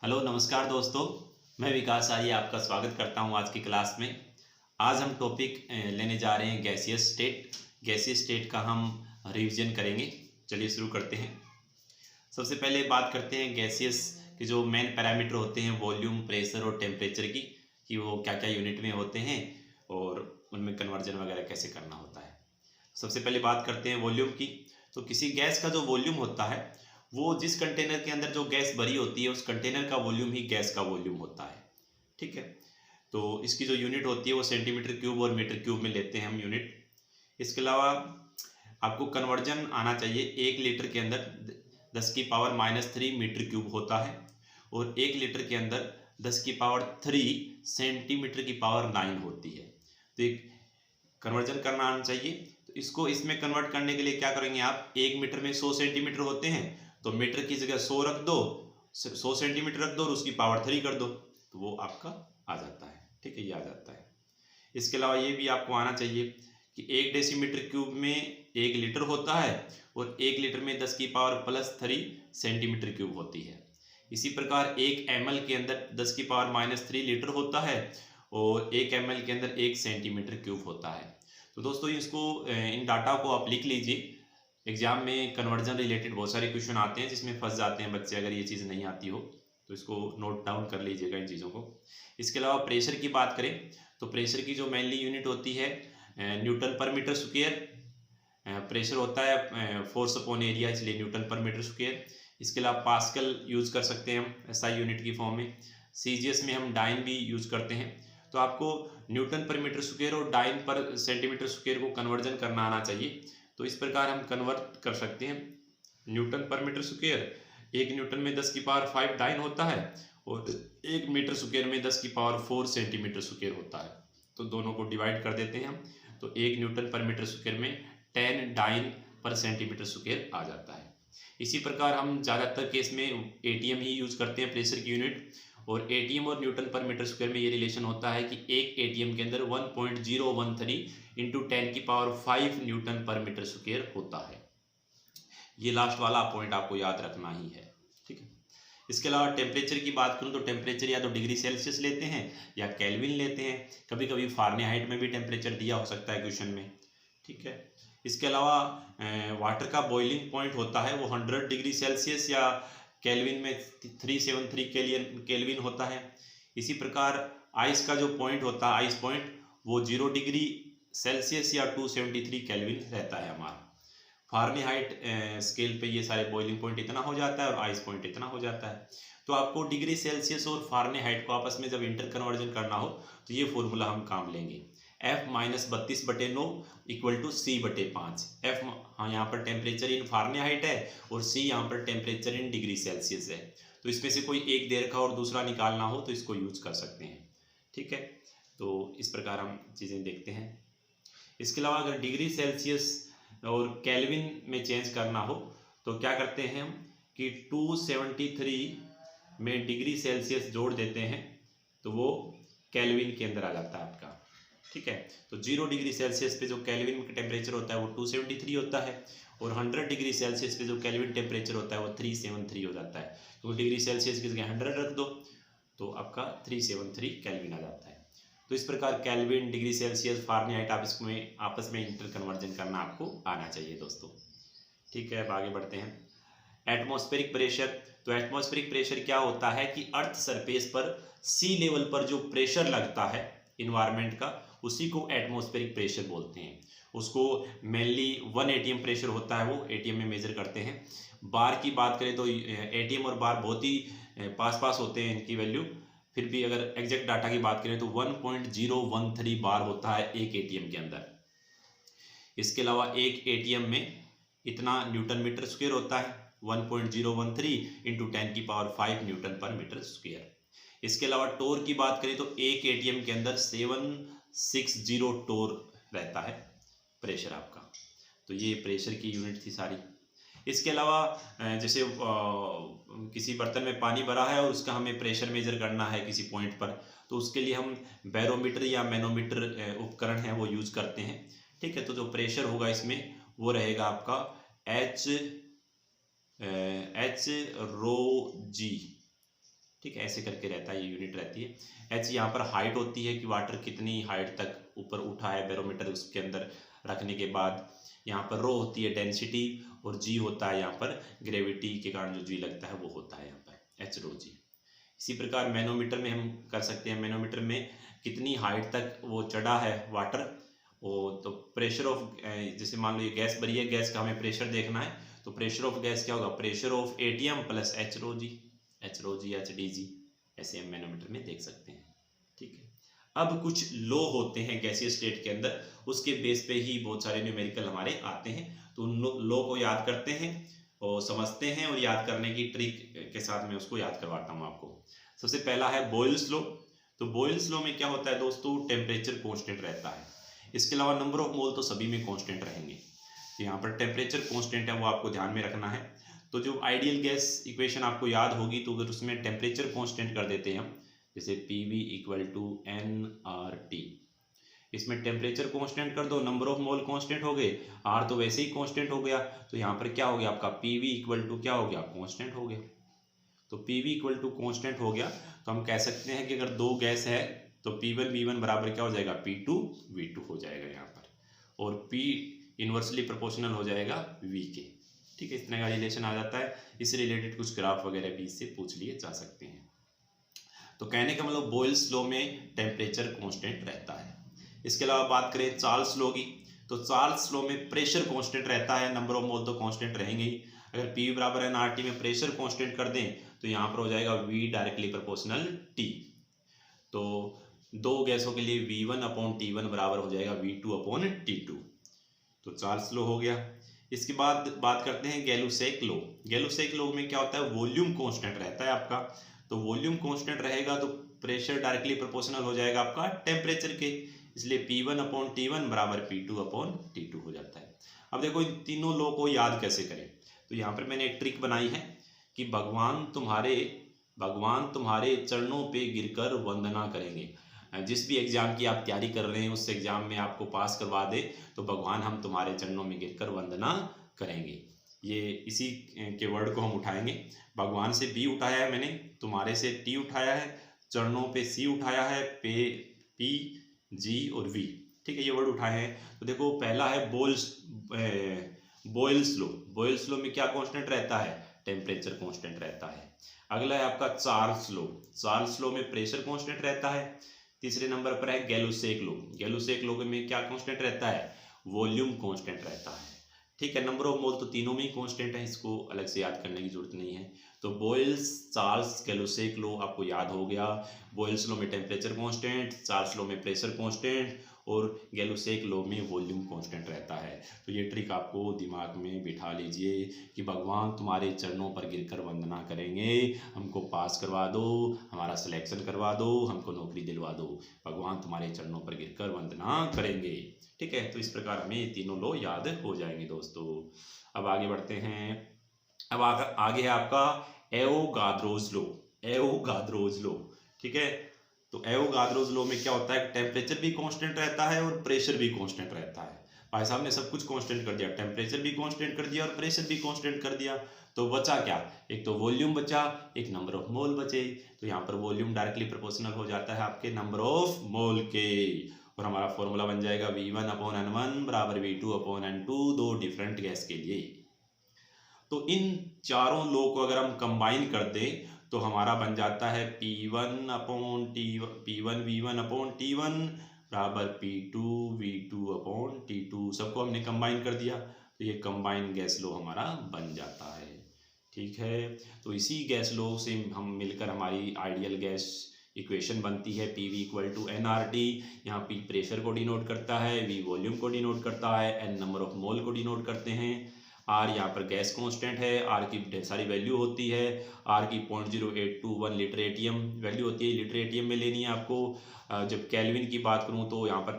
Hello नमस्कार दोस्तों। मैं विकास आर्य आपका स्वागत करता हूं आज की क्लास में। आज हम टॉपिक लेने जा रहे हैं गैसियस स्टेट। गैसियस स्टेट का हम रिवीजन करेंगे। चलिए शुरू करते हैं। सबसे पहले बात करते हैं गैसियस के जो मेन पैरामीटर होते हैं वॉल्यूम, प्रेशर और टेम्परेचर की, कि वो क्या क्या यूनिट में होते हैं और उनमें कन्वर्जन वगैरह कैसे करना होता है। सबसे पहले बात करते हैं वॉल्यूम की। तो किसी गैस का जो वॉल्यूम होता है वो जिस कंटेनर के अंदर जो गैस भरी होती है उस कंटेनर का वॉल्यूम ही गैस का वॉल्यूम होता है। ठीक है। तो इसकी जो यूनिट होती है वो सेंटीमीटर क्यूब और मीटर क्यूब में लेते हैं हम यूनिट। इसके अलावा आपको कन्वर्जन आना चाहिए। 1 लीटर के अंदर 10⁻³ मीटर क्यूब होता है और 1 लीटर के अंदर 10⁻³ cm⁹ होती है। तो एक कन्वर्जन करना आना चाहिए। तो इसको इसमें कन्वर्ट करने के लिए क्या करेंगे आप, 1 मीटर में 100 सेंटीमीटर होते हैं तो मीटर की जगह 100 रख दो, 100 सेंटीमीटर रख दो और उसकी पावर 3 कर दो तो वो आपका आ जाता है। ठीक है, ये आ जाता है। इसके अलावा ये भी आपको आना चाहिए कि 1 डेसीमीटर क्यूब में 1 लीटर होता है और 1 लीटर में 10⁻+3 सेंटीमीटर क्यूब होती है। इसी प्रकार 1 ml के अंदर 10⁻³ लीटर होता है और 1 ml के अंदर 1 सेंटीमीटर क्यूब होता है। तो दोस्तों इसको इन डाटा को आप लिख लीजिए। एग्जाम में कन्वर्जन रिलेटेड बहुत सारे क्वेश्चन आते हैं जिसमें फंस जाते हैं बच्चे। अगर ये चीज़ नहीं आती हो तो इसको नोट डाउन कर लीजिएगा इन चीज़ों को। इसके अलावा प्रेशर की बात करें तो प्रेशर की जो मेनली यूनिट होती है न्यूटन पर मीटर स्क्वायर। प्रेशर होता है फोर्स अपॉन एरिया, इसलिए न्यूटन पर मीटर स्क्वायर। इसके अलावा पास्कल यूज़ कर सकते हैं हम एसआई यूनिट की फॉर्म में। सीजीएस में हम डाइन भी यूज़ करते हैं। तो आपको न्यूटन पर मीटर स्क्वायर और डाइन पर सेंटीमीटर स्क्वायर को कन्वर्जन करना आना चाहिए। तो इस प्रकार हम कन्वर्ट कर सकते हैं। न्यूटन पर मीटर स्क्वायर, 1 न्यूटन में 10⁵ डाइन होता है और 1 मीटर स्क्वायर में 10⁴ सेंटीमीटर स्क्वायर होता है। तो दोनों को डिवाइड कर देते हैं हम। तो 1 न्यूटन पर मीटर स्क्वायर में 10 डाइन पर सेंटीमीटर स्क्वायर आ जाता है। इसी प्रकार हम ज़्यादातर केस में एटीएम ही यूज़ करते हैं प्रेशर की यूनिट। और एटीएम और न्यूटन पर मीटर स्क्वायर में ये रिलेशन होता है कि एक एटीएम के अंदर 1.013 × 10⁵ न्यूटन पर मीटर स्क्वायर होता है। ये लास्ट वाला पॉइंट आपको याद रखना ही है। ठीक है। इसके अलावा टेम्परेचर की बात करूं तो टेम्परेचर या तो डिग्री सेल्सियस लेते हैं या केल्विन लेते हैं। कभी कभी फ़ारेनहाइट में भी टेम्परेचर दिया हो सकता है क्वेश्चन में। ठीक है। इसके अलावा वाटर का बॉइलिंग पॉइंट होता है वो 100 डिग्री सेल्सियस या केल्विन में 373 केल्विन होता है। इसी प्रकार आइस का जो पॉइंट होता है, आइस पॉइंट, वो 0 डिग्री सेल्सियस या 273 केल्विन रहता है हमारा। फ़ारेनहाइट स्केल पे ये सारे बॉइलिंग पॉइंट इतना हो जाता है और आइस पॉइंट इतना हो जाता है। तो आपको डिग्री सेल्सियस और फ़ारेनहाइट को आपस में जब इंटर कन्वर्जन करना हो तो ये फॉर्मूला हम काम लेंगे। F-32/9 = C/5। F यहाँ पर टेम्परेचर इन फ़ारेनहाइट है और C यहाँ पर टेम्परेचर इन डिग्री सेल्सियस है। तो इसमें से कोई एक दे रखा और दूसरा निकालना हो तो इसको यूज कर सकते हैं। ठीक है। तो इस प्रकार हम चीज़ें देखते हैं। इसके अलावा अगर डिग्री सेल्सियस और केल्विन में चेंज करना हो तो क्या करते हैं हम कि 273 में डिग्री सेल्सियस जोड़ देते हैं तो वो केल्विन के अंदर आ जाता है आपका। ठीक है। तो 0 डिग्री सेल्सियस पे जो केल्विन का टेम्परेचर होता है वो 273 होता है और 100 डिग्री सेल्सियस पे जो केल्विन टेम्परेचर होता है वो 373 हो जाता है। तो डिग्री सेल्सियस की जगह 100 रख दो तो आपका 373 केल्विन आ जाता है। तो इस प्रकार केल्विन, डिग्री सेल्सियस, फ़ारेनहाइट आपस में इंटर कन्वर्जन करना आपको आना चाहिए दोस्तों। ठीक है, अब आगे बढ़ते हैं। Atmospheric pressure. तो एटमॉस्फेरिक प्रेशर क्या होता है कि अर्थ सरफेस पर सी लेवल पर जो प्रेशर लगता है इन्वायरमेंट का उसी को एटमॉस्फेरिक प्रेशर बोलते हैं। उसको मेनली 1 एटीएम प्रेशर होता है, वो एटीएम में मेजर करते हैं। बार की बात करें तो एटीएम और बार बहुत ही पास पास होते हैं इनकी वैल्यू। फिर भी अगर एग्जैक्ट डाटा की बात करें तो 1.013 बार होता है एक एटीएम के अंदर। इसके अलावा एक एटीएम में इतना न्यूटन मीटर स्क्वायर होता है, 1.013 × 10⁵ न्यूटन पर मीटर स्क्वायर। इसके अलावा टोर की बात करें तो एक एटीएम के अंदर 760 टोर रहता है प्रेशर आपका। तो ये प्रेशर की यूनिट थी सारी। इसके अलावा जैसे किसी बर्तन में पानी भरा है और उसका हमें प्रेशर मेजर करना है किसी पॉइंट पर, तो उसके लिए हम बैरोमीटर या मैनोमीटर उपकरण है वो यूज़ करते हैं। ठीक है। तो जो प्रेशर होगा इसमें वो रहेगा आपका H ρg ठीक है, ऐसे करके रहता है, ये यूनिट रहती है। एच यहाँ पर हाइट होती है कि वाटर कितनी हाइट तक ऊपर उठा है बैरोमीटर उसके अंदर रखने के बाद। यहाँ पर रो होती है डेंसिटी, और जी होता है यहाँ पर ग्रेविटी के कारण जो जी लगता है वो होता है यहाँ पर एच रो जी। इसी प्रकार मैनोमीटर में हम कर सकते हैं, मैनोमीटर में कितनी हाइट तक वो चढ़ा है वाटर, वो तो प्रेशर ऑफ, जैसे मान लो ये गैस भरी है, गैस का हमें प्रेशर देखना है, तो प्रेशर ऑफ गैस क्या होगा, pressure of ATM plus h rho g, h rho g h d g, ऐसे हम मैनोमीटर में देख सकते हैं। ठीक है, अब कुछ लॉ होते हैं गैसीय स्टेट के अंदर, उसके बेस पे ही बहुत सारे न्यूमेरिकल हमारे आते हैं, तो उन लॉ को याद करते हैं और समझते हैं, और याद करने की ट्रिक के साथ मैं उसको याद करवाता हूँ आपको। सबसे पहला है बॉयल्स लॉ। तो बॉयल्स लॉ में क्या होता है दोस्तों, टेम्परेचर कांस्टेंट रहता है, इसके अलावा नंबर ऑफ मोल तो सभी में कांस्टेंट रहेंगे। तो यहाँ पर टेम्परेचर कांस्टेंट है, वो आपको ध्यान में रखना है। तो जो आइडियल गैस इक्वेशन आपको याद होगी, तो अगर उसमें टेम्परेचर कांस्टेंट कर देते हैं हम, जैसे PV इक्वल टू nRT, इसमें टेम्परेचर कांस्टेंट कर दो, नंबर ऑफ मोल कांस्टेंट हो गए, R तो वैसे ही कांस्टेंट हो गया, तो यहाँ पर क्या हो गया आपका PV इक्वल टू क्या हो गया, कांस्टेंट हो गया। तो PV इक्वल टू कांस्टेंट हो गया, तो हम कह सकते हैं कि अगर दो गैस है तो P1 V1 बराबर क्या हो जाएगा, P2 V2 हो जाएगा यहाँ पर, और P इन्वर्सली प्रोपोर्शनल हो जाएगा V के। ठीक है, इस तरह का रिलेशन आ जाता है, इससे रिलेटेड कुछ ग्राफ वगैरह भी इससे पूछ लिए जा सकते हैं। तो कहने का मतलब बॉयल्स लॉ में टेम्परेचर कांस्टेंट रहता है। इसके अलावा बात करें चार्ल्स लॉ की, तो चार्ल्स लॉ में प्रेशर कांस्टेंट रहता है, नंबर ऑफ मोल तो कांस्टेंट रहेंगे ही। अगर P बराबर है RT में प्रेशर कांस्टेंट कर दें तो यहाँ पर हो जाएगा V डायरेक्टली प्रोपोर्शनल T। तो दो गैसों के लिए V1 अपॉन T1 बराबर हो जाएगा V2 अपॉन T2। तो चार्ल्स लॉ हो गया। इसके बाद बात करते हैं गैलुसेक लॉ। गैलुसेक लॉ में क्या होता है, वॉल्यूम कांस्टेंट रहता है आपका, तो वॉल्यूम कांस्टेंट रहेगा तो प्रेशर डायरेक्टली प्रोपोर्शनल हो जाएगा आपका टेम्परेचर के, इसलिए P1 अपॉन T1 बराबर P2 अपॉन T2 हो जाता है। अब देखो इन तीनों लॉ को याद कैसे करें, तो यहाँ पर मैंने एक ट्रिक बनाई है कि भगवान तुम्हारे चरणों पे गिरकर वंदना करेंगे। जिस भी एग्जाम की आप तैयारी कर रहे हैं उस एग्जाम में आपको पास करवा दे, तो भगवान हम तुम्हारे चरणों में गिरकर वंदना करेंगे। ये इसी के वर्ड को हम उठाएंगे, भगवान से B उठाया है मैंने, तुम्हारे से T उठाया है, चरणों पे C उठाया है, पे P G और V। ठीक है, ये वर्ड उठाए हैं। तो देखो पहला है बॉयल्स लॉ। बॉयल्स लॉ में क्या कांस्टेंट रहता है, टेम्परेचर कांस्टेंट रहता है। अगला है आपका चार्ल्स लॉ। चार्ल्स लॉ में प्रेशर कांस्टेंट रहता है। तीसरे नंबर पर है गैलुसेक लॉ। गैलुसेक लॉ में क्या कांस्टेंट रहता है, वॉल्यूम कांस्टेंट रहता है। ठीक है, नंबर ऑफ मोल तो तीनों में ही कांस्टेंट है, इसको अलग से याद करने की जरूरत नहीं है। तो बॉयल्स, चार्ल्स, गैलुसेक लॉ आपको याद हो गया। बॉयल्स लॉ में टेम्परेचर कांस्टेंट, चार्ल्स लॉ में प्रेशर कांस्टेंट, और गैलुसेक लॉ में वॉल्यूम कांस्टेंट रहता है। तो ये ट्रिक आपको दिमाग में बिठा लीजिए कि भगवान तुम्हारे चरणों पर गिरकर वंदना करेंगे, हमको पास करवा दो, हमारा सिलेक्शन करवा दो, हमको नौकरी दिलवा दो, भगवान तुम्हारे चरणों पर गिरकर वंदना करेंगे। ठीक है, तो इस प्रकार हमें ये तीनों लॉ याद हो जाएंगे दोस्तों। अब आगे बढ़ते हैं। अब आगे है आपका एवोगाद्रोज लॉ। एवोगाद्रोज लॉ, ठीक है, तो एवोगाद्रोज लॉ में क्या होता है, टेम्परेचर भी कांस्टेंट रहता है और प्रेशर भी कांस्टेंट रहता है। भाई साहब ने सब कुछ कांस्टेंट कर दिया, टेम्परेचर भी कांस्टेंट कर दिया और प्रेशर भी कांस्टेंट कर दिया, तो बचा क्या, एक तो वॉल्यूम बचा, एक नंबर ऑफ मोल बचे। तो यहाँ पर वॉल्यूम डायरेक्टली प्रोपोर्शनल हो जाता है आपके नंबर ऑफ मोल के, और हमारा फॉर्मूला बन जाएगा V1 अपॉन N1 बराबर V2 अपॉन N2, दो डिफरेंट गैस के लिए। तो इन चारों लॉ को अगर हम कंबाइन कर दें तो हमारा बन जाता है P1 upon P1 V1 upon T1 बराबर P2 V2 अपॉन T2। सबको हमने कंबाइन कर दिया, तो ये कंबाइन गैस लॉ हमारा बन जाता है। ठीक है, तो इसी गैस लॉ से हम मिलकर हमारी आइडियल गैस इक्वेशन बनती है PV इक्वल टू nRT। यहाँ P प्रेशर को डिनोट करता है, V वॉल्यूम को डिनोट करता है, N नंबर ऑफ मोल को डिनोट करते हैं, R यहाँ पर गैस कांस्टेंट है, R की ढेर सारी वैल्यू होती है, R की 0.0821 लीटर एटीएम वैल्यू होती है, लीटर एटीएम में लेनी है आपको। जब केल्विन की बात करूँ तो यहाँ पर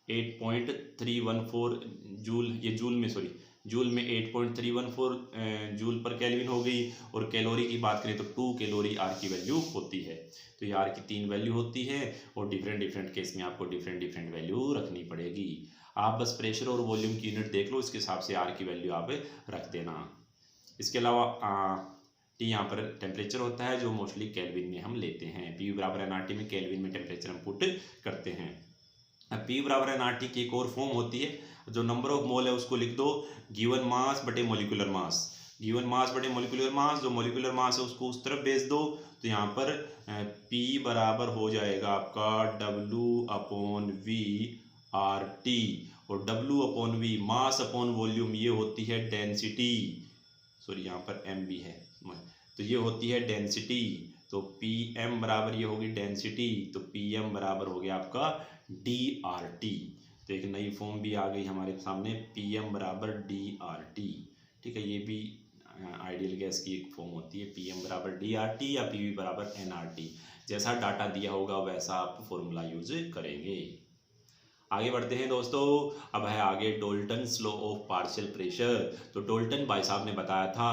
8.314 जूल, ये जूल में सॉरी जूल में 8.314 जूल पर केल्विन हो गई, और कैलोरी की बात करें तो 2 कैलोरी R की वैल्यू होती है। तो ये R की 3 वैल्यू होती है, और डिफरेंट केस में आपको डिफरेंट वैल्यू रखनी पड़ेगी। आप बस प्रेशर और वॉल्यूम की यूनिट देख लो, इसके हिसाब से R की वैल्यू आप रख देना। इसके अलावा टी यहाँ पर टेम्परेचर होता है जो मोस्टली केल्विन में हम लेते हैं। पी बराबर एनआरटी में केल्विन में टेम्परेचर हम पुट करते हैं। अब पी बराबर एनआरटी की एक और फॉर्म होती है, जो नंबर ऑफ मोल है उसको लिख दो गिवन मास बटे मोलिकुलर मास। गिवन मास बटे मोलिकुलर मास, जो मोलिकुलर मास है उसको उस तरफ भेज दो, तो यहाँ पर P बराबर हो जाएगा आपका W/V/RT, और W/V मास अपॉन वॉल्यूम ये होती है डेंसिटी, सॉरी यहाँ पर M भी है, तो ये होती है डेंसिटी। तो PM बराबर ये होगी डेंसिटी, तो PM बराबर हो गया आपका DRT। तो एक नई फॉर्म भी आ गई हमारे सामने, PM बराबर DRT। ठीक है, ये भी आइडियल गैस की एक फॉर्म होती है, PM बराबर DRT या PV बराबर NRT। जैसा डाटा दिया होगा वैसा आप फॉर्मूला यूज करेंगे। आगे बढ़ते हैं दोस्तों, अब है आगे Dalton's law of partial pressure. तो डाल्टन भाई साहब ने बताया था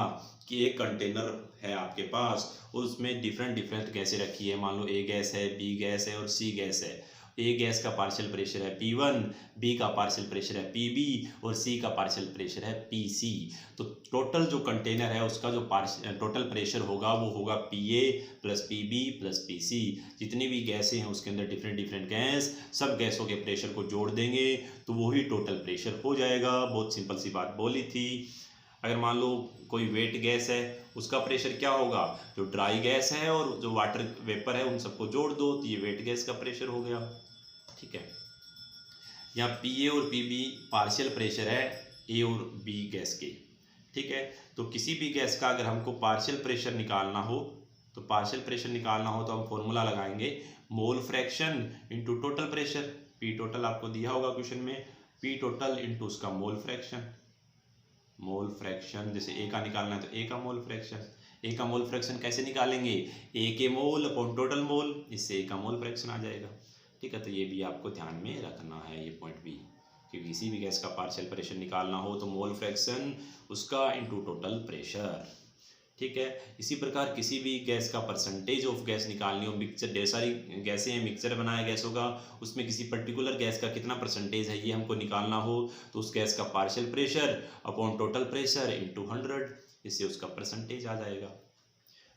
कि एक कंटेनर है आपके पास, उसमें डिफरेंट गैसें रखी है। मान लो A गैस है, B गैस है और C गैस है। A गैस का पार्शियल प्रेशर है P1, B का पार्शियल प्रेशर है PB और C का पार्शियल प्रेशर है PC। तो टोटल जो कंटेनर है उसका जो टोटल प्रेशर होगा वो होगा PA plus PB plus PC। जितनी भी गैसें हैं उसके अंदर डिफरेंट गैस, सब गैसों के प्रेशर को जोड़ देंगे तो वही टोटल प्रेशर हो जाएगा। बहुत सिंपल सी बात बोली थी। अगर मान लो कोई वेट गैस है, उसका प्रेशर क्या होगा, जो ड्राई गैस है और जो वाटर वेपर है उन सबको जोड़ दो तो ये वेट गैस का प्रेशर हो गया। ठीक है, यहाँ PA और PB पार्शियल प्रेशर है A और B गैस के। ठीक है, तो किसी भी गैस का अगर हमको पार्शियल प्रेशर निकालना हो तो हम फॉर्मूला लगाएंगे mole fraction into total pressure. P total आपको दिया होगा क्वेश्चन में, P टोटल इंटू उसका मोल फ्रैक्शन। जैसे A का निकालना है तो A का मोल फ्रैक्शन। A का मोल फ्रैक्शन कैसे निकालेंगे, A के मोल अपॉन टोटल मोल, इससे A का मोल फ्रैक्शन आ जाएगा। ठीक है, तो ये भी आपको ध्यान में रखना है ये पॉइंट भी, क्योंकि किसी भी गैस का पार्शियल प्रेशर निकालना हो तो मोल फ्रैक्शन उसका इंटू टोटल प्रेशर। ठीक है, इसी प्रकार किसी भी गैस का परसेंटेज ऑफ गैस निकालनी हो, मिक्सचर ढेर सारी गैसें हैं, मिक्सचर बनाया गैसों का, उसमें किसी पर्टिकुलर गैस का कितना परसेंटेज है ये हमको निकालना हो तो उस गैस का partial pressure upon total pressure into 100, इससे उसका परसेंटेज आ जाएगा।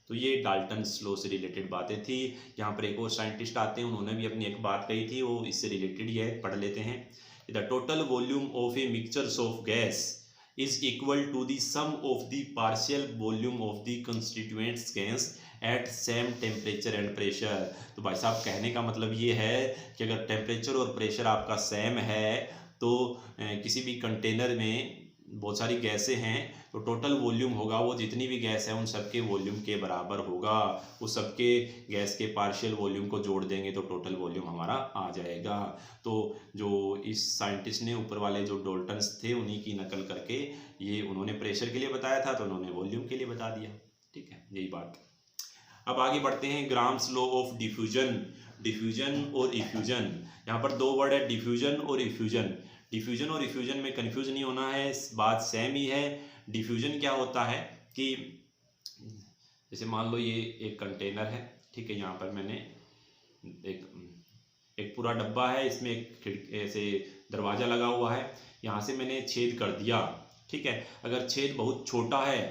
तो ये डाल्टन्स लॉ से रिलेटेड बातें थी। यहाँ पर एक और साइंटिस्ट आते हैं, उन्होंने भी अपनी एक बात कही थी, वो इससे रिलेटेड ही है, पढ़ लेते हैं। The total volume of a mixtures of gas is equal to the sum of the partial volume of the constituents gas at same temperature and pressure. तो भाई साहब कहने का मतलब ये है कि अगर टेम्परेचर और प्रेशर आपका सेम है तो किसी भी कंटेनर में बहुत सारी गैसें हैं तो टोटल वॉल्यूम होगा वो जितनी भी गैस है उन सबके वॉल्यूम के बराबर होगा। उस सबके गैस के पार्शियल वॉल्यूम को जोड़ देंगे तो टोटल वॉल्यूम हमारा आ जाएगा। तो जो इस साइंटिस्ट ने ऊपर वाले जो डाल्टन्स थे उन्हीं की नकल करके ये उन्होंने प्रेशर के लिए बताया था तो उन्होंने वॉल्यूम के लिए बता दिया। ठीक है, यही बात। अब आगे बढ़ते हैं ग्राम्स लॉ ऑफ डिफ्यूजन और इफ्यूजन। यहाँ पर दो वर्ड है, डिफ्यूजन और इफ्यूजन। डिफ्यूजन और इफ्यूजन में कंफ्यूज नहीं होना है, बात सेम ही है। डिफ्यूजन क्या होता है कि जैसे मान लो ये एक कंटेनर है, ठीक है, यहाँ पर मैंने एक पूरा डब्बा है, इसमें एक खिड़की ऐसे दरवाज़ा लगा हुआ है, यहाँ से मैंने छेद कर दिया। ठीक है, अगर छेद बहुत छोटा है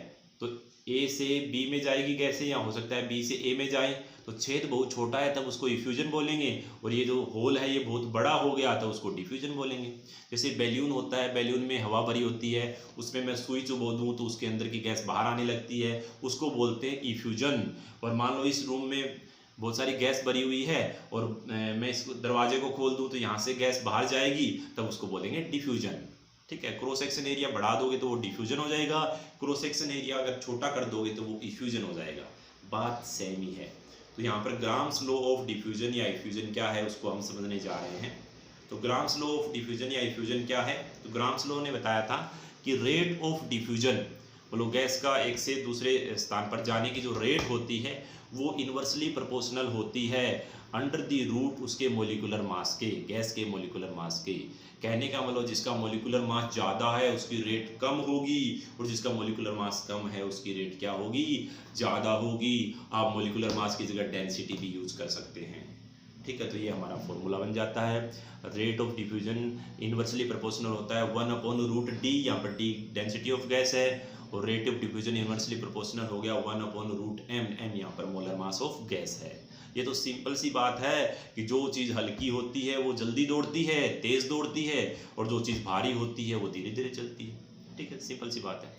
तो A से B में जाएगी गैसें, या हो सकता है B से A में जाए, तो छेद बहुत छोटा है तब उसको इफ्यूजन बोलेंगे, और ये जो होल है ये बहुत बड़ा हो गया तो उसको डिफ्यूजन बोलेंगे। जैसे बैलून होता है, बैलून में हवा भरी होती है, उसमें मैं सुई चुबो दूँ तो उसके अंदर की गैस बाहर आने लगती है, उसको बोलते हैं इफ्यूजन। और मान लो इस रूम में बहुत सारी गैस भरी हुई है और मैं इस दरवाजे को खोल दूँ तो यहाँ से गैस बाहर जाएगी, तब उसको बोलेंगे डिफ्यूजन। ठीक है, क्रॉस सेक्शन एरिया बढ़ा दोगे तो वो डिफ्यूजन हो जाएगा, क्रॉस सेक्शन एरिया अगर छोटा कर दोगे तो वो इफ्यूजन हो जाएगा। बात सेम ही है। तो यहाँ पर ग्राम्स लॉ ऑफ डिफ्यूजन या इफ्यूजन क्या है उसको हम समझने जा रहे हैं। तो ग्राम्स लॉ ऑफ डिफ्यूजन या इफ्यूजन क्या है, तो ग्राम्स लॉ ने बताया था कि रेट ऑफ डिफ्यूजन, मतलब गैस का एक से दूसरे स्थान पर जाने की जो रेट होती है वो इन्वर्सली प्रोपोर्शनल होती है अंडर द रूट उसके मोलिकुलर मास के, गैस के मोलिकुलर मास के। कहने का मतलब जिसका मोलिकुलर मास ज़्यादा है उसकी रेट कम होगी, और जिसका मोलिकुलर मास कम है उसकी रेट क्या होगी, ज़्यादा होगी। आप मोलिकुलर मास की जगह डेंसिटी भी यूज कर सकते हैं। ठीक है, तो ये हमारा फॉर्मूला बन जाता है। Rate of diffusion inversely proportional होता है 1/√D, यहाँ पर D डेंसिटी ऑफ गैस है, और rate of diffusion inversely proportional हो गया 1/√m। m यहाँ पर मोलर मास ऑफ गैस है। ये तो सिंपल सी बात है कि जो चीज़ हल्की होती है वो जल्दी दौड़ती है, तेज़ दौड़ती है, और जो चीज़ भारी होती है वो धीरे धीरे चलती है। ठीक है, सिंपल सी बात है।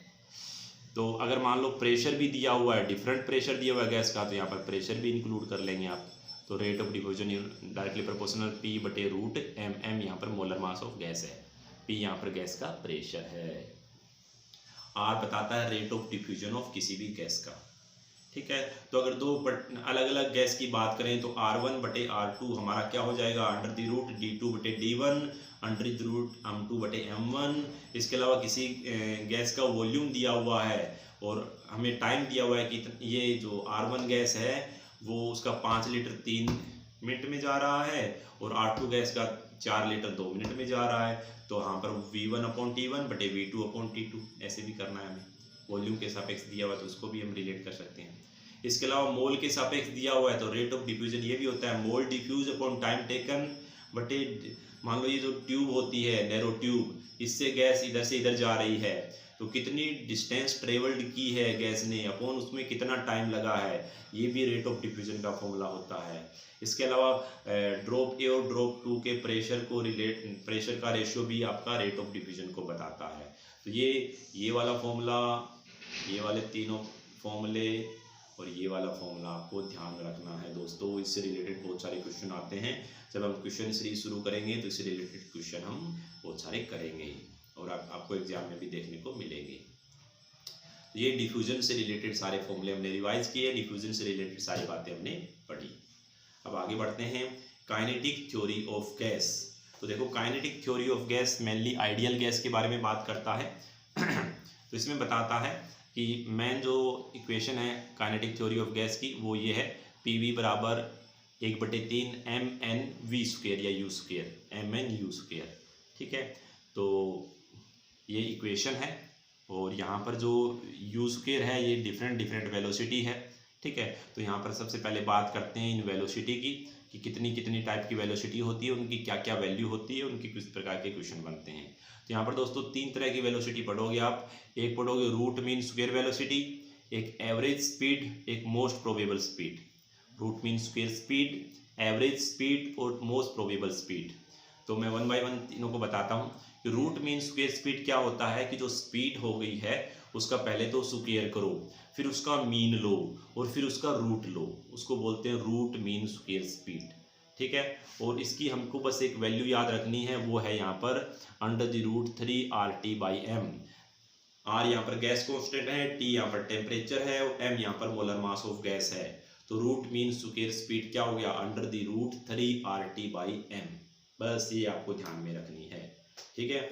तो अगर मान लो प्रेशर भी दिया हुआ है, डिफरेंट प्रेशर दिया हुआ है गैस का, तो यहाँ पर प्रेशर भी इंक्लूड कर लेंगे आप। तो rate of diffusion directly proportional P/√m। m यहाँ पर मोलर मास ऑफ गैस है, P यहाँ पर गैस का प्रेशर है, R बताता है रेट ऑफ डिफ्यूजन ऑफ किसी भी गैस का। ठीक है, तो अगर दो अलग अलग गैस की बात करें तो R1/R2 हमारा क्या हो जाएगा, √D2/D1 √M2/M1। इसके अलावा किसी गैस का वॉल्यूम दिया हुआ है और हमें टाइम दिया हुआ है कि ये जो R1 गैस है वो उसका 5 लीटर 3 मिनट में जा रहा है और R2 गैस का 4 लीटर 2 मिनट में जा रहा है। तो यहाँ पर V1/T1/V2/T2 ऐसे भी करना है हमें। वॉल्यूम के सापेक्ष दिया हुआ है तो उसको भी हम रिलेट कर सकते हैं। इसके अलावा मोल के सापेक्ष दिया हुआ है तो रेट ऑफ डिफ्यूजन ये भी होता है मोल डिफ्यूज अपॉन टाइम टेकन बटे, मान लो ये जो ट्यूब होती है नैरो ट्यूब, इससे गैस इधर से इधर जा रही है तो कितनी डिस्टेंस ट्रेवल्ड की है गैस ने अपॉन उसमें कितना टाइम लगा है, ये भी रेट ऑफ डिफ्यूजन का फॉर्मूला होता है। इसके अलावा ड्रॉप ए और ड्रॉप 2 के प्रेशर का रेशियो भी आपका रेट ऑफ डिफ्यूजन को बताता है। तो ये वाला फॉर्मूला, ये वाले तीनों फॉर्मूले और ये वाला फॉर्मूला आपको ध्यान रखना है दोस्तों। इससे रिलेटेड बहुत सारे क्वेश्चन आते हैं। जब हम क्वेश्चन सीरीज शुरू करेंगे तो इससे रिलेटेड क्वेश्चन हम बहुत सारे करेंगे और आपको एग्जाम में भी देखने को मिलेंगे। ये डिफ्यूजन से रिलेटेड सारे फॉर्मूले हमने रिवाइज किए, डिफ्यूजन से रिलेटेड सारी बातें हमने पढ़ी। अब आगे बढ़ते हैं काइनेटिक थ्योरी ऑफ गैस। तो देखो kinetic theory of gas mainly ideal gas के बारे में बात करता है। तो इसमें बताता है कि मेन जो इक्वेशन है काइनेटिक थ्योरी ऑफ गैस की वो ये है PV बराबर 1/3 mnv² या u², mnu²। ठीक है, तो ये इक्वेशन है और यहाँ पर जो u² है ये डिफरेंट वेलोसिटी है। ठीक है, तो यहाँ पर सबसे पहले बात करते हैं इन वेलोसिटी की कि कितनी टाइप की वेलोसिटी होती है, उनकी क्या क्या वैल्यू होती है, उनकी किस प्रकार के क्वेश्चन बनते हैं। तो यहाँ पर दोस्तों 3 तरह की वेलोसिटी पढ़ोगे आप। एक पढ़ोगे रूट मीन स्क्वायर वेलोसिटी, एक एवरेज स्पीड, एक most probable speed. Root mean square speed, average speed और मोस्ट प्रोबेबल स्पीड। तो मैं 1 बाय 1 तीनों को बताता हूँ कि रूट मीन स्क्वायर स्पीड क्या होता है कि जो स्पीड हो गई है उसका पहले तो स्क्वायर करो, फिर उसका मीन लो और फिर उसका रूट लो, उसको बोलते हैं रूट मीन स्क्वायर स्पीड। ठीक है, और इसकी हमको बस एक वैल्यू याद रखनी है, वो है यहाँ पर √3 RT/m। R यहाँ पर गैस कांस्टेंट है, T यहाँ पर टेम्परेचर है और M यहाँ पर मोलर मास ऑफ गैस है। तो रूट मीन स्क्वायर स्पीड क्या हो गया, √3 RT/m। बस ये आपको ध्यान में रखनी है। ठीक है,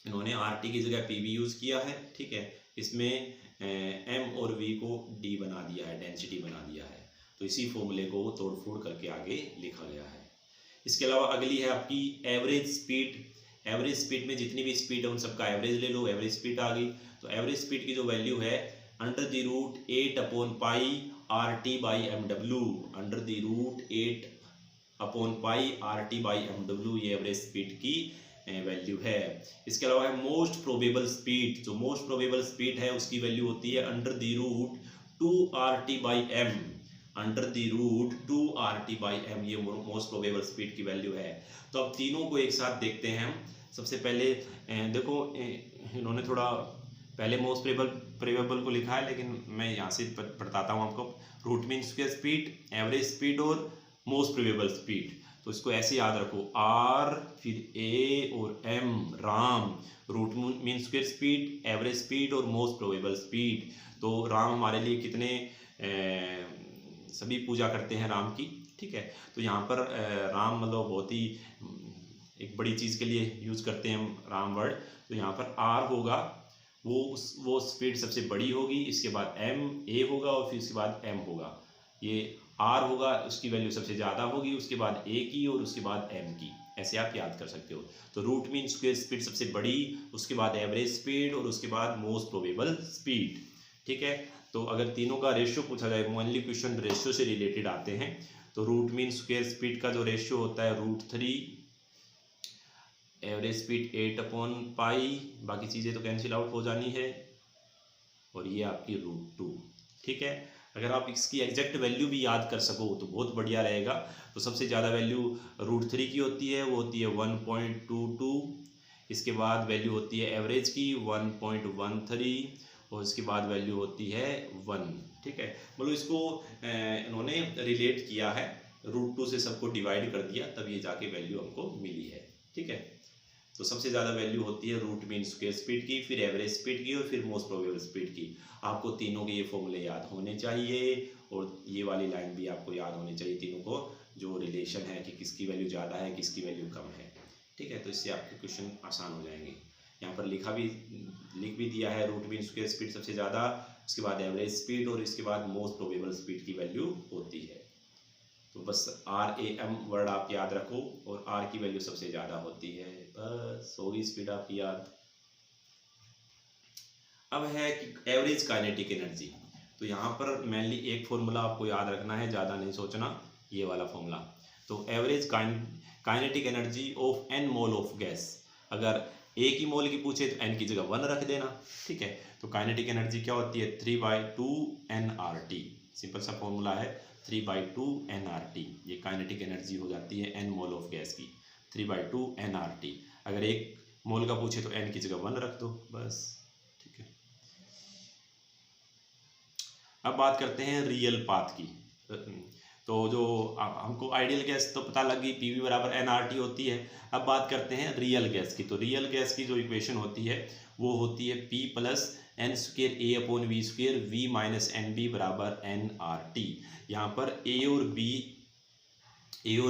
इन्होंने RT की जगह PV यूज़ किया है। ठीक है, इसमें M और V को D बना दिया है, डेंसिटी बना दिया है। तो इसी फॉर्मूले को तोड़ फोड़ करके आगे लिखा गया है। इसके अलावा अगली है आपकी एवरेज स्पीड। एवरेज स्पीड में जितनी भी स्पीड है उन सबका एवरेज ले लो, एवरेज स्पीड आ गई। तो एवरेज स्पीड की जो वैल्यू है √8/π RT/mw, √8/π RT/mw ये एवरेज स्पीड की वैल्यू है। इसके अलावा है मोस्ट प्रोबेबल स्पीड। जो मोस्ट प्रोबेबल स्पीड है उसकी वैल्यू होती है √2 RT/m, √2 RT/m ये मोस्ट प्रोबेबल स्पीड की वैल्यू है। तो अब तीनों को एक साथ देखते हैं हम। सबसे पहले देखो इन्होंने थोड़ा पहले मोस्ट प्रोबेबल को लिखा है, लेकिन मैं यहाँ से बताता हूँ आपको। Root mean square speed, average speed और मोस्ट प्रोबेबल स्पीड। तो इसको ऐसे याद रखो, R फिर A और M Ram, root mean square speed, average speed और मोस्ट प्रोबेबल स्पीड। तो राम हमारे लिए कितने सभी पूजा करते हैं राम की। ठीक है, तो यहाँ पर राम मतलब बहुत ही एक बड़ी चीज़ के लिए यूज़ करते हैं हम राम वर्ड। तो यहाँ पर R होगा, वो स्पीड सबसे बड़ी होगी, इसके बाद A होगा और फिर इसके बाद M होगा। ये R होगा उसकी वैल्यू सबसे ज़्यादा होगी, उसके बाद A की और उसके बाद M की। ऐसे आप याद कर सकते हो। तो रूट मीन स्क्वायर स्पीड सबसे बड़ी, उसके बाद एवरेज स्पीड और उसके बाद मोस्ट प्रोबेबल स्पीड। ठीक है, तो अगर तीनों का रेशियो पूछा जाए, मोस्टली क्वेश्चन रेशियो से रिलेटेड आते हैं। तो रूट मीन स्क्वायर स्पीड का जो रेशियो होता है √3, एवरेज स्पीड 8/π, बाकी चीज़ें तो कैंसिल आउट हो जानी है। और ये आपकी √2। ठीक है, अगर आप इसकी एग्जैक्ट वैल्यू भी याद कर सको तो बहुत बढ़िया रहेगा। तो सबसे ज़्यादा वैल्यू √3 की होती है, वो होती है 1.22। इसके बाद वैल्यू होती है एवरेज की 1.13 और इसके बाद वैल्यू होती है 1। ठीक है, मतलब इसको इन्होंने रिलेट किया है, √2 से सबको डिवाइड कर दिया, तब ये जाके वैल्यू हमको मिली है। ठीक है, तो सबसे ज़्यादा वैल्यू होती है रूट मीन स्क्वायर स्पीड की, फिर एवरेज स्पीड की और फिर मोस्ट प्रोबेबल स्पीड की। आपको तीनों के ये फॉर्मूले याद होने चाहिए और ये वाली लाइन भी आपको याद होनी चाहिए, तीनों को जो रिलेशन है कि किसकी वैल्यू ज़्यादा है किसकी वैल्यू कम है। ठीक है, तो इससे आपके क्वेश्चन आसान हो जाएंगे। यहाँ पर लिख भी दिया है रूट मीन स्क्वायर स्पीड सबसे ज़्यादा, उसके बाद एवरेज स्पीड और इसके बाद मोस्ट प्रोबेबल स्पीड की वैल्यू होती है। तो बस RAM वर्ड आप याद रखो और R की वैल्यू सबसे ज़्यादा होती है, बस होगी स्पीड आपकी याद। अब है कि एवरेज काइनेटिक एनर्जी। तो यहाँ पर मेनली एक फॉर्मूला आपको याद रखना है, ज़्यादा नहीं सोचना, ये वाला फॉर्मूला। तो average kinetic energy of n mole of gas, अगर एक ही मोल की पूछे तो n की जगह 1 रख देना। ठीक है, तो काइनेटिक एनर्जी क्या होती है 3/2 nRT, सिंपल सा फॉर्मूला है 3/2 nRT। ये काइनेटिक एनर्जी हो जाती है n मोल ऑफ गैस की 3/2 nRT। अगर एक मोल का पूछे तो n की जगह 1 रख दो बस। ठीक है, अब बात करते हैं रियल पाथ की। तो जो हमको आइडियल गैस तो पता लगी PV बराबर nRT होती है। अब बात करते हैं रियल गैस की। तो रियल गैस की जो इक्वेशन होती है वो होती है P + n² A/V², V - NB बराबर nRT। यहाँ पर A और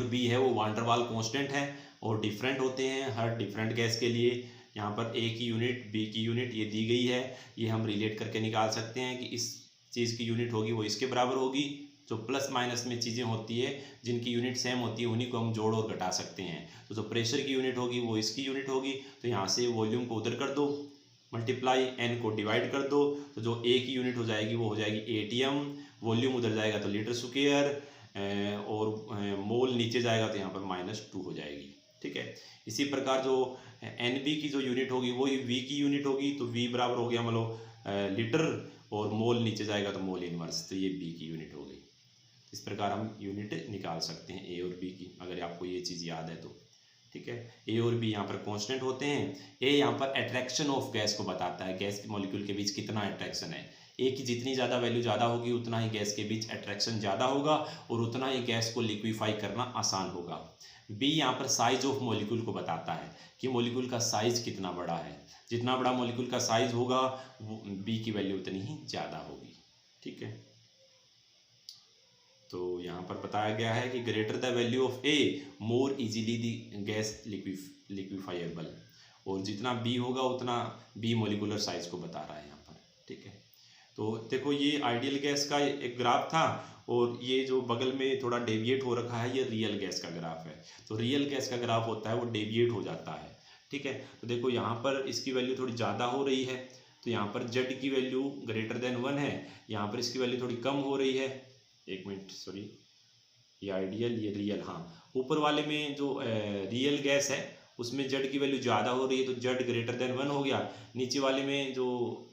B है वो वान डर वाल कॉन्स्टेंट है और डिफरेंट होते हैं हर डिफरेंट गैस के लिए। यहाँ पर A की यूनिट B की यूनिट ये दी गई है, ये हम रिलेट करके निकाल सकते हैं कि इस चीज़ की यूनिट होगी वो इसके बराबर होगी। जो प्लस माइनस में चीज़ें होती है जिनकी यूनिट सेम होती है उन्हीं को हम जोड़ और घटा सकते हैं। तो जो प्रेशर की यूनिट होगी वो इसकी यूनिट होगी, तो यहाँ से वॉल्यूम को उधर कर दो, मल्टीप्लाई n को डिवाइड कर दो, तो जो A की यूनिट हो जाएगी वो हो जाएगी ATM, वॉल्यूम उधर जाएगा तो लीटर स्क्वायर और मोल नीचे जाएगा तो यहाँ पर -2 हो जाएगी। ठीक है, इसी प्रकार जो NB की जो यूनिट होगी वो V की यूनिट होगी, तो V बराबर हो गया मतलब लीटर और मोल नीचे जाएगा तो मोल इनवर्स, तो ये B की यूनिट हो गई। इस प्रकार हम यूनिट निकाल सकते हैं A और B की, अगर आपको ये चीज़ याद है तो। ठीक है, A और B यहाँ पर कांस्टेंट होते हैं। A यहाँ पर अट्रैक्शन ऑफ गैस को बताता है, गैस के मॉलिक्यूल के बीच कितना अट्रैक्शन है। A की जितनी ज़्यादा वैल्यू ज़्यादा होगी उतना ही गैस के बीच अट्रैक्शन ज़्यादा होगा और उतना ही गैस को लिक्विफाई करना आसान होगा। B यहाँ पर साइज ऑफ मॉलिक्यूल को बताता है कि मॉलिक्यूल का साइज कितना बड़ा है, जितना बड़ा मॉलिक्यूल का साइज होगा वो B की वैल्यू उतनी ही ज़्यादा होगी। ठीक है, तो यहाँ पर बताया गया है कि greater the value of A more easily the gas liquefiable, और जितना B होगा उतना B मॉलिक्यूलर साइज को बता रहा है यहाँ पर। ठीक है, तो देखो ये आइडियल गैस का एक ग्राफ था और ये जो बगल में थोड़ा डेविएट हो रखा है ये रियल गैस का ग्राफ है। तो रियल गैस का ग्राफ होता है वो डेविएट हो जाता है। ठीक है, तो देखो यहाँ पर इसकी वैल्यू थोड़ी ज़्यादा हो रही है, तो यहाँ पर Z की वैल्यू ग्रेटर देन 1 है, यहाँ पर इसकी वैल्यू थोड़ी कम हो रही है। एक मिनट, सॉरी, ये आइडियल ये रियल, हाँ ऊपर वाले में जो रियल गैस है उसमें Z की वैल्यू ज़्यादा हो रही है तो Z ग्रेटर देन 1 हो गया। नीचे वाले में जो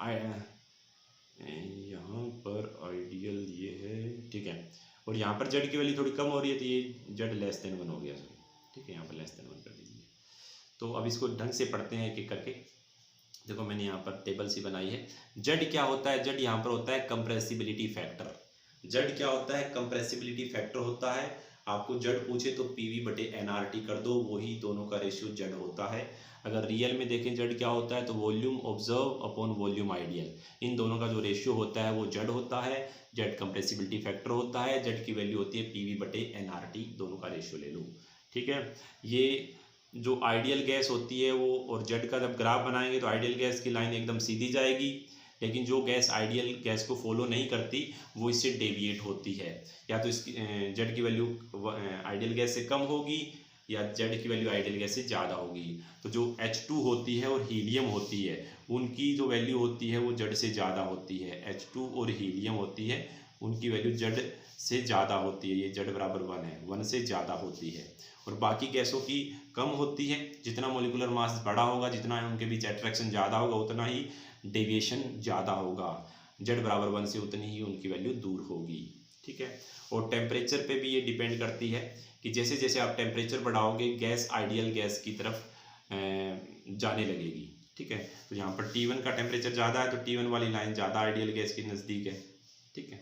यहाँ पर आइडियल ये है, ठीक है, और यहाँ पर Z की वैल्यू थोड़ी कम हो रही है तो ये Z लेस देन 1 हो गया। ठीक है, यहाँ पर लेस देन 1 कर दीजिए। तो अब इसको ढंग से पढ़ते हैं एक एक करके। देखो मैंने यहाँ पर टेबल सी बनाई है। Z क्या होता है, Z यहाँ पर होता है कंप्रेसिबिलिटी फैक्टर। Z क्या होता है, कंप्रेसिबिलिटी फैक्टर होता है। आपको Z पूछे तो PV/nRT कर दो, वही दोनों का रेशियो Z होता है। अगर रियल में देखें Z क्या होता है तो volume observe upon volume ideal, इन दोनों का जो रेशियो होता है वो Z होता है। Z कंप्रेसिबिलिटी फैक्टर होता है, Z की वैल्यू होती है PV/nRT, दोनों का रेशियो ले लो। ठीक है, ये जो आइडियल गैस होती है वो, और Z का जब ग्राफ बनाएंगे तो आइडियल गैस की लाइन एकदम सीधी जाएगी, लेकिन जो गैस आइडियल गैस को फॉलो नहीं करती वो इससे डेविएट होती है। या तो इसकी Z की वैल्यू आइडियल गैस से कम होगी या Z की वैल्यू आइडियल गैस से ज़्यादा होगी। तो जो H2 होती है और हीलियम होती है उनकी जो वैल्यू होती है वो Z से ज़्यादा होती है। H2 और हीलियम होती है उनकी वैल्यू Z से ज़्यादा होती है, ये Z बराबर 1 है, 1 से ज़्यादा होती है। और बाकी गैसों की कम होती है। जितना मोलिकुलर मास बड़ा होगा, जितना उनके बीच अट्रैक्शन ज़्यादा होगा, उतना ही डेविएशन ज़्यादा होगा। जेड बराबर 1 से उतनी ही उनकी वैल्यू दूर होगी। ठीक है, और टेम्परेचर पे भी ये डिपेंड करती है कि जैसे जैसे आप टेम्परेचर बढ़ाओगे गैस आइडियल गैस की तरफ जाने लगेगी। ठीक है, तो यहाँ पर T1 का टेम्परेचर ज़्यादा है तो T1 वाली लाइन ज़्यादा आइडियल गैस के नज़दीक है। ठीक है,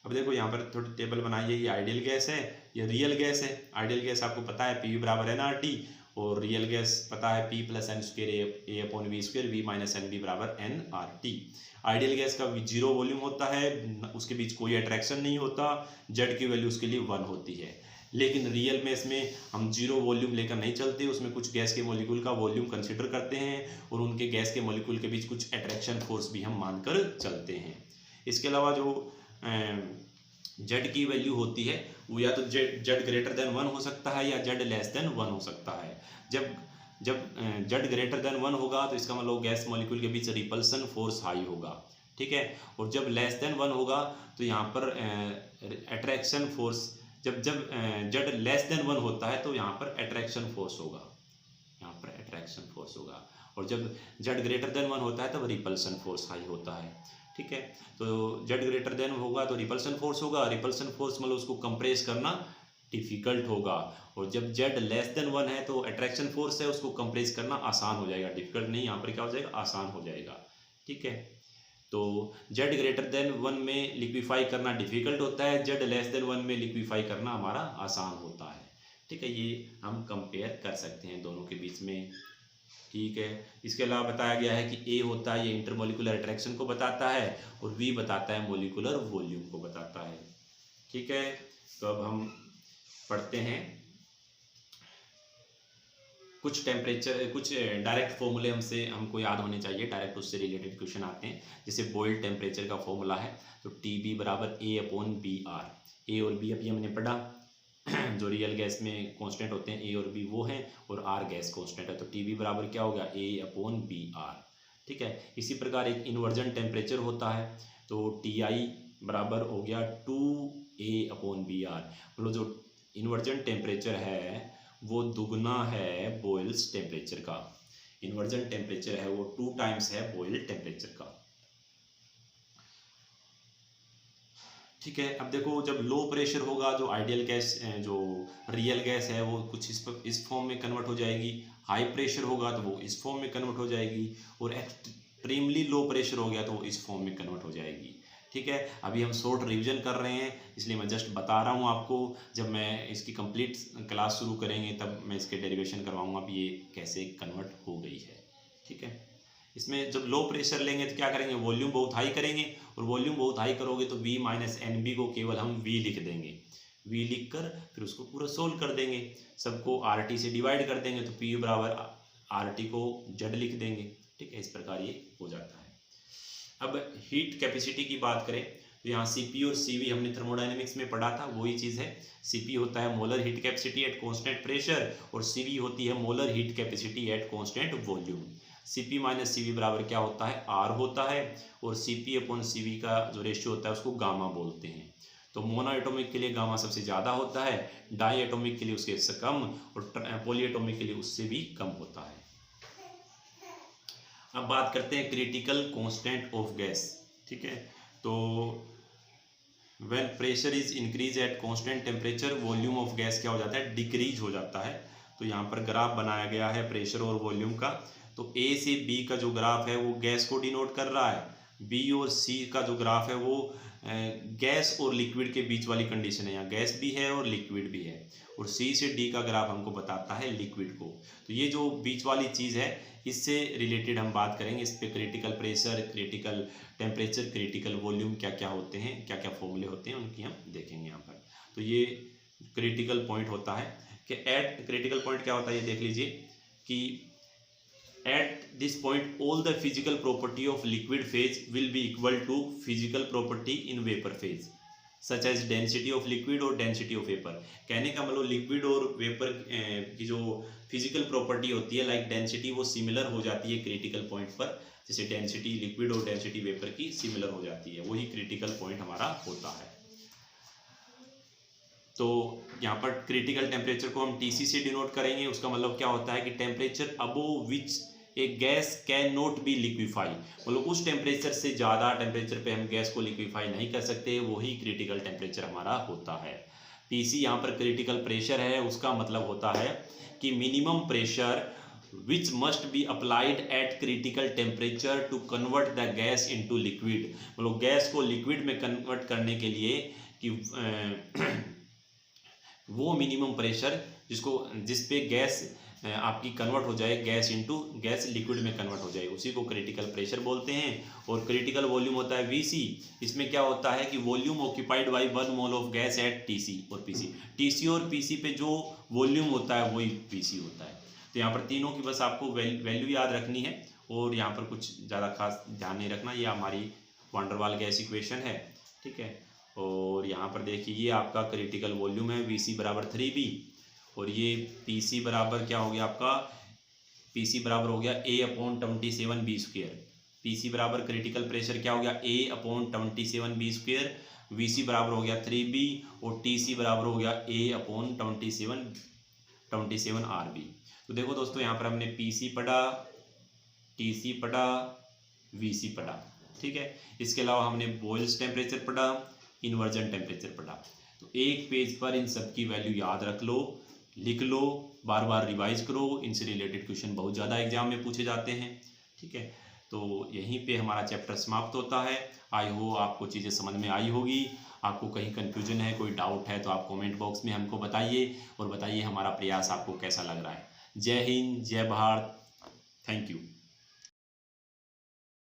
अब देखो यहाँ पर थोड़ी टेबल बनाइए, ये आइडियल गैस है, ये रियल गैस है। आइडियल गैस आपको पता है P बराबर NRT, और रियल गैस पता है P plus n square A upon V square, V minus n b बराबर NRT। आइडियल गैस का जीरो वॉल्यूम होता है, उसके बीच कोई अट्रैक्शन नहीं होता, जेड की वैल्यू उसके लिए 1 होती है। लेकिन रियल में इसमें हम जीरो वॉल्यूम लेकर नहीं चलते, उसमें कुछ गैस के मॉलिक्यूल का वॉल्यूम कंसिडर करते हैं और उनके गैस के मॉलिक्यूल के बीच कुछ अट्रैक्शन फोर्स भी हम मानकर चलते हैं। इसके अलावा जो जेड की वैल्यू होती है वो या तो जेड ग्रेटर देन 1 हो सकता है या जेड लेस देन 1 हो सकता है। जब जेड ग्रेटर देन 1 होगा तो इसका मतलब गैस मॉलिक्यूल के बीच रिपल्सन फोर्स हाई होगा। ठीक है, और जब लेस देन 1 होगा तो यहाँ पर अट्रैक्शन फोर्स, जब जेड लेस देन 1 होता है तो यहाँ पर अट्रैक्शन फोर्स होगा, यहाँ पर अट्रैक्शन फोर्स होगा, और जब जेड ग्रेटर देन 1 होता है तब रिपल्सन फोर्स हाई होता है। ठीक है, तो जेड ग्रेटर देन होगा तो रिपल्सन फोर्स होगा, रिपल्सन फोर्स मतलब उसको कंप्रेस करना डिफिकल्ट होगा, और जब जेड लेस देन 1 है तो अट्रैक्शन फोर्स है, उसको कंप्रेस करना आसान हो जाएगा, डिफिकल्ट नहीं, यहाँ पर क्या हो जाएगा, आसान हो जाएगा। ठीक है, तो जेड ग्रेटर देन 1 में लिक्विफाई करना डिफिकल्ट होता है, जेड लेस देन 1 में लिक्विफाई करना हमारा आसान होता है। ठीक है, ये हम कंपेयर कर सकते हैं दोनों के बीच में। ठीक है, इसके अलावा बताया गया है कि ए होता है ये इंटरमोलिकुलर अट्रैक्शन को बताता है, और वी बताता है मोलिकुलर वॉल्यूम को बताता है। ठीक है, तो अब हम पढ़ते हैं कुछ टेम्परेचर, कुछ डायरेक्ट फॉर्मूले हमको याद होने चाहिए, डायरेक्ट उससे रिलेटेड क्वेश्चन आते हैं। जैसे बॉइल्ड टेम्परेचर का फॉर्मूला है तो TB बराबर A अपॉन BR। ए और बी अभी हमने पढ़ा, जो रियल गैस में कांस्टेंट होते हैं A और B वो हैं, और R गैस कांस्टेंट है, तो TB बराबर क्या होगा, A अपॉन BR। ठीक है, इसी प्रकार एक इन्वर्जन टेम्परेचर होता है तो TI बराबर हो गया 2A अपॉन BR। मतलब जो इन्वर्जन टेम्परेचर है वो दुगना है बॉयल्स टेम्परेचर का, इन्वर्जन टेम्परेचर है वो 2 टाइम्स है बॉयल टेम्परेचर का। ठीक है, अब देखो जब लो प्रेशर होगा जो आइडियल गैस, जो रियल गैस है वो कुछ इस फॉर्म में कन्वर्ट हो जाएगी, हाई प्रेशर होगा तो वो इस फॉर्म में कन्वर्ट हो जाएगी, और एक्सट्रीमली लो प्रेशर हो गया तो वो इस फॉर्म में कन्वर्ट हो जाएगी। ठीक है, अभी हम शॉर्ट रिवीजन कर रहे हैं इसलिए मैं जस्ट बता रहा हूँ आपको, जब मैं इसकी कंप्लीट क्लास शुरू करेंगे तब मैं इसके डेरिवेशन करवाऊँगा अब ये कैसे कन्वर्ट हो गई है। ठीक है, इसमें जब लो प्रेशर लेंगे तो क्या करेंगे, वॉल्यूम बहुत हाई करेंगे, और वॉल्यूम बहुत हाई करोगे तो V माइनस NB को केवल हम V लिख देंगे, V लिख कर फिर उसको पूरा सोल्व कर देंगे, सबको RT से डिवाइड कर देंगे तो P बराबर RT को Z लिख देंगे। ठीक है, इस प्रकार ये हो जाता है। अब हीट कैपेसिटी की बात करें तो यहाँ CP और CV हमने थर्मोडायनेमिक्स में पढ़ा था, वही चीज़ है। CP होता है molar heat capacity at constant pressure, और CV होती है molar heat capacity at constant volume. CP minus CV बराबर क्या होता है, R होता है, और CP अपॉन CV का जो रेशियो होता है उसको गामा बोलते हैं। तो मोनो एटॉमिक के लिए गामा सबसे ज़्यादा होता है, डाई एटॉमिक के लिए उसके से कम, और पॉली एटॉमिक के लिए उससे भी कम होता है। अब बात करते हैं क्रिटिकल कांस्टेंट ऑफ गैस। ठीक है, तो when pressure is increase at constant temperature volume of gas क्या हो जाता है, डिक्रीज हो जाता है। तो यहाँ पर ग्राफ बनाया गया है प्रेशर और वॉल्यूम का, तो A से B का जो ग्राफ है वो गैस को डिनोट कर रहा है, B और C का जो ग्राफ है वो गैस और लिक्विड के बीच वाली कंडीशन है, यहाँ गैस भी है और लिक्विड भी है, और C से D का ग्राफ हमको बताता है लिक्विड को। तो ये जो बीच वाली चीज़ है इससे रिलेटेड हम बात करेंगे, इस पे critical pressure, critical temperature, critical volume क्या क्या होते हैं, क्या क्या फॉर्मूले होते हैं उनकी हम देखेंगे यहाँ पर। तो ये क्रिटिकल पॉइंट होता है कि एट क्रिटिकल पॉइंट क्या होता है ये देख लीजिए कि at this point all the physical property of liquid phase will be equal to physical property in vapor phase such as density of liquid और density of vapor। कहने का मतलब लिक्विड और वेपर की जो फिजिकल प्रॉपर्टी होती है like density वो सिमिलर हो जाती है क्रिटिकल पॉइंट पर, जैसे डेंसिटी लिक्विड और डेंसिटी वेपर की सिमिलर हो जाती है, वही क्रिटिकल पॉइंट हमारा होता है। तो यहाँ पर क्रिटिकल टेम्परेचर को हम TC से डिनोट करेंगे, उसका मतलब क्या होता है कि टेम्परेचर अबोव विच एक gas can not be liquefy, मतलब उस टेम्परेचर से ज़्यादा टेम्परेचर पे हम गैस को लिक्विफाई नहीं कर सकते, वही क्रिटिकल टेम्परेचर हमारा होता है। पीसी यहाँ पर क्रिटिकल प्रेशर है, उसका मतलब होता है कि minimum pressure which must be applied at critical temperature to convert the gas into liquid, मतलब गैस को लिक्विड में कन्वर्ट करने के लिए कि वो मिनिमम प्रेशर जिस पे गैस आपकी कन्वर्ट हो जाए, गैस इनटू गैस लिक्विड में कन्वर्ट हो जाए, उसी को क्रिटिकल प्रेशर बोलते हैं। और क्रिटिकल वॉल्यूम होता है वीसी। इसमें क्या होता है कि volume occupied by 1 mole of gas at TC और पीसी। टीसी और पीसी पे जो वॉल्यूम होता है वही पीसी होता है। तो यहाँ पर तीनों की बस आपको वैल्यू याद रखनी है और यहाँ पर कुछ ज़्यादा खास ध्यान नहीं रखना। ये हमारी वान डेर वाल गैस इक्वेशन है, ठीक है। और यहाँ पर देखिए ये आपका क्रिटिकल वॉल्यूम है, वीसी बराबर 3b, और ये पीसी बराबर क्या हो गया आपका, पीसी बराबर हो गया A/27b²। पीसी बराबर क्रिटिकल प्रेशर क्या हो गया, A/27b²। वीसी बराबर हो गया 3b और टीसी बराबर हो गया A/27rb। तो देखो दोस्तों, यहाँ पर हमने पीसी पढ़ा, टीसी पढ़ा, वीसी पढ़ा, ठीक है। इसके अलावा हमने बॉयल्स टेम्परेचर पढ़ा, इन्वर्जन टेम्परेचर पढ़ा। तो एक पेज पर इन सब की वैल्यू याद रख लो, लिख लो, बार बार रिवाइज करो। इनसे रिलेटेड क्वेश्चन बहुत ज़्यादा एग्जाम में पूछे जाते हैं, ठीक है। तो यहीं पे हमारा चैप्टर समाप्त होता है। आई हो आपको चीज़ें समझ में आई होगी। आपको कहीं कन्फ्यूजन है, कोई डाउट है तो आप कमेंट बॉक्स में हमको बताइए और बताइए हमारा प्रयास आपको कैसा लग रहा है। जय हिंद, जय भारत, थैंक यू।